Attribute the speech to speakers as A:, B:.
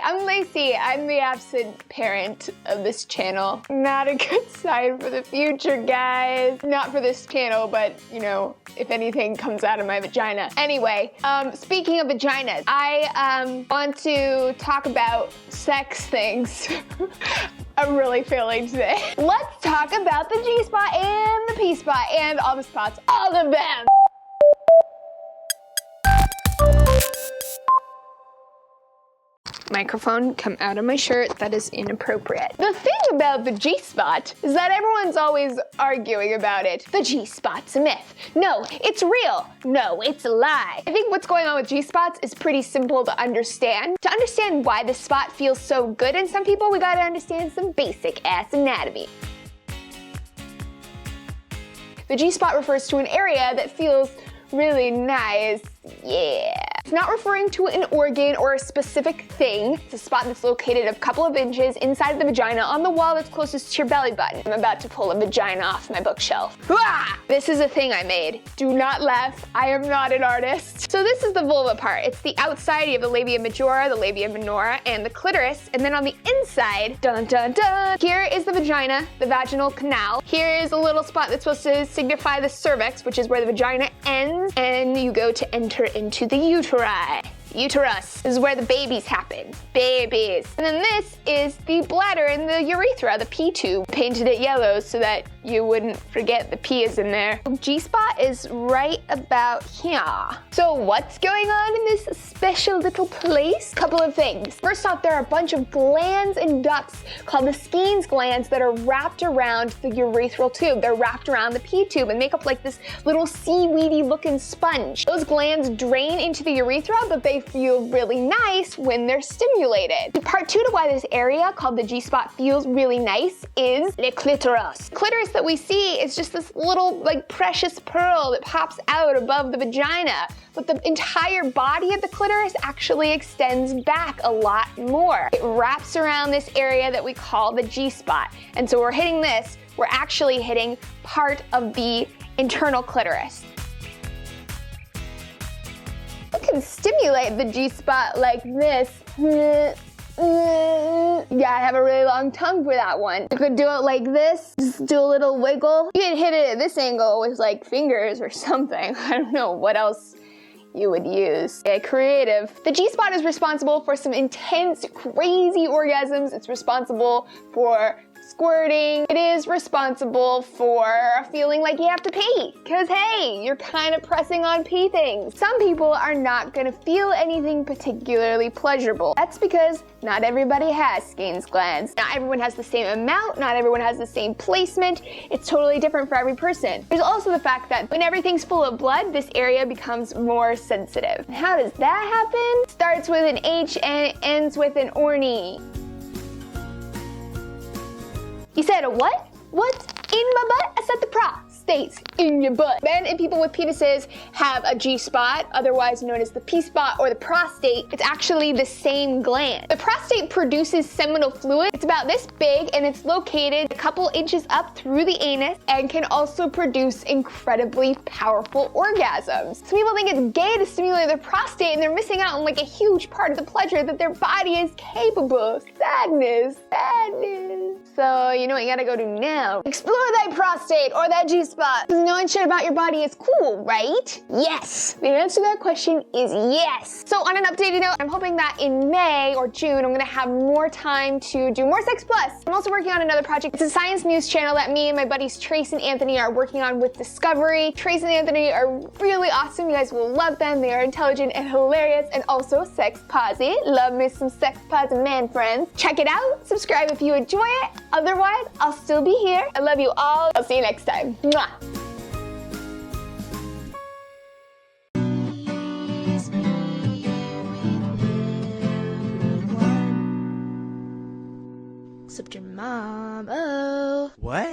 A: I'm Lacey. I'm the absent parent of this channel. Not a good sign for the future, guys. Not for this channel, but, you know, if anything comes out of my vagina. Anyway, speaking of vaginas, I want to talk about sex things. I'm really feeling today. Let's talk about the G-spot and the P-spot and all the spots, all of them. Microphone come out of my shirt. That is inappropriate. The thing about the G-spot is that everyone's always arguing about it. The G-spot's a myth. No, it's real. No, it's a lie. I think what's going on with G-spots is pretty simple to understand. To understand why the spot feels so good in some people, we gotta understand some basic ass anatomy. The G-spot refers to an area that feels really nice. Yeah. It's not referring to an organ or a specific thing. It's a spot that's located a couple of inches inside of the vagina on the wall that's closest to your belly button. I'm about to pull a vagina off my bookshelf. Ah! This is a thing I made. Do not laugh. I am not an artist. So this is the vulva part. It's the outside. You have the labia majora, the labia minora, and the clitoris. And then on the inside, dun dun dun, here is the vagina, the vaginal canal. Here is a little spot that's supposed to signify the cervix, which is where the vagina ends, and you go to enter into the uteri. Uterus. This is where the babies happen. Babies. And then this is the bladder and the urethra, the P tube. Painted it yellow so that you wouldn't forget the P is in there. G-spot is right about here. So what's going on in this special little place? Couple of things. First off, there are a bunch of glands and ducts called the Skene's glands that are wrapped around the urethral tube. They're wrapped around the P tube and make up like this little seaweedy looking sponge. Those glands drain into the urethra, but they feel really nice when they're stimulated. Part two to why this area called the G-spot feels really nice is the clitoris. The clitoris that we see is just this little like precious pearl that pops out above the vagina, but the entire body of the clitoris actually extends back a lot more. It wraps around this area that we call the G-spot, and so we're hitting this, we're actually hitting part of the internal clitoris. You can stimulate the G-spot like this. You gotta have a really long tongue for that one. You could do it like this, just do a little wiggle. You could hit it at this angle with like fingers or something. I don't know what else you would use. Yeah, creative. The G-spot is responsible for some intense, crazy orgasms. It's responsible for squirting. It is responsible for feeling like you have to pee, because hey, you're kind of pressing on pee things. Some people are not gonna feel anything particularly pleasurable. That's because not everybody has Skene's glands. Not everyone has the same amount, not everyone has the same placement. It's totally different for every person. There's also the fact that when everything's full of blood, this area becomes more sensitive. How does that happen? Starts with an H and ends with an orny. You said a what? What? In my butt? I said the prostate's in your butt. Men and people with penises have a G-spot, otherwise known as the P-spot or the prostate. It's actually the same gland. The prostate produces seminal fluid. It's about this big and it's located a couple inches up through the anus and can also produce incredibly powerful orgasms. Some people think it's gay to stimulate their prostate and they're missing out on like a huge part of the pleasure that their body is capable of. Sadness, sadness. So you know what you gotta go do now? Explore that prostate or that G-spot. Because knowing shit about your body is cool, right? Yes. The answer to that question is yes. So on an updated note, I'm hoping that in May or June, I'm gonna have more time to do more Sex Plus. I'm also working on another project. It's a science news channel that me and my buddies Trace and Anthony are working on with Discovery. Trace and Anthony are really awesome. You guys will love them. They are intelligent and hilarious and also sex posy. Love me some sex posy man friends. Check it out. Subscribe if you enjoy it. Otherwise, I'll still be here. I love you all. I'll see you next time. Mwah. Except your mom. Oh.
B: What?